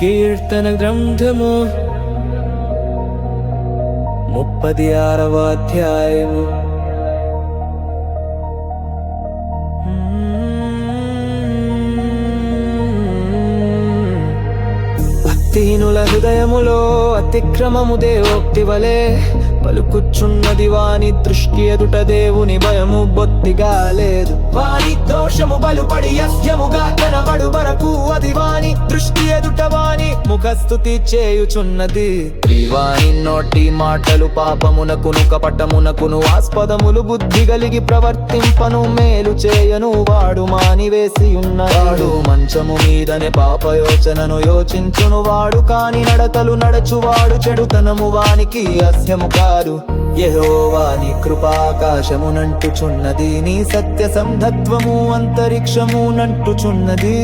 కీర్తన గ్రంథము 36వ అధ్యాయము. భక్తిహీనుల హృదయములో అతిక్రమము దేవోక్తి వలె పలుకుచున్నది. వాని దృష్టి ఎదుట దేవుని భయము బొత్తిగా లేదు. వాని దోషము బలుపడి అస్యముగా కనబడు వరకు అది వాని దృష్టి ఎదుట వాని ముఖస్తుతి చేయుచున్నది. వాని నోటి మాటలు పాపమునకును కపటమునకును ఆస్పదములు. బుద్ధి కలిగి ప్రవర్తింపను మేలు చేయను వాడు మానివేసి ఉన్నాడు. మంచము మీదనే పాపయోచనను యోచించును వాడు, కాని నడతలు నడచువాడు చెడుతనము వానికి అస్యము కాదు. యెహోవా నీ కృపాకాశమునంటుచున్నది, నీ సత్య సంధత్వము అంతరిక్షము నంటుచున్నది.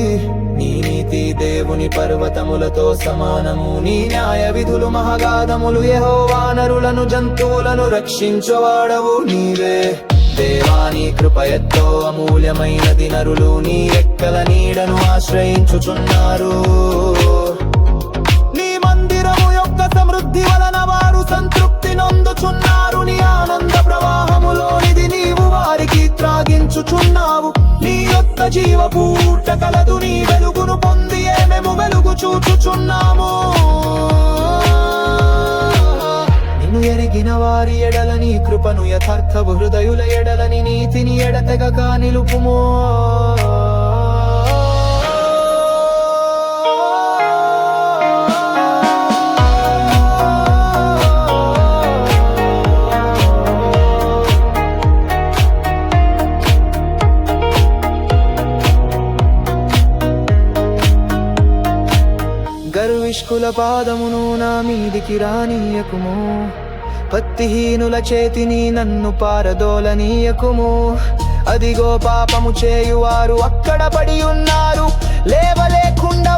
నీ నీతి దేవుని పర్వతములతో సమానము, నీ న్యాయ విధులు మహగాధములు. యెహోవా నరులను జంతువులను రక్షించువాడవు నీవే. దేవా నీ కృప ఎంతో అమూల్యమైనది, నరులు నీ రెక్కల నీడను ఆశ్రయించుచున్నారు. నీ మందిరము యొక్క సమృద్ధి వలన వారు సంతృప్తి నొందుచున్నారు. నీ ఆనంద ప్రవాహములోనిది నీవు వారికి త్రాగించుచున్నావు. నీ యొక్క జీవపు ఊట కలదు, నీ వెలుగును పొంది మేము వెలుగు చూచుచున్నాము. నిన్ను ఎరిగిన వారి ఎడల నీ కృపను, యథార్థ హృదయుల ఎడలని నీతిని ఎడతెగక నిలుపుమో. గర్విష్కుల పాదమును నా మీదికి రానీయకుము, భక్తిహీనుల చేతిని నన్ను పారదోలనీయకుము. అదిగో పాపము చేయువారు అక్కడ పడి ఉన్నారు, లేవలేకుండా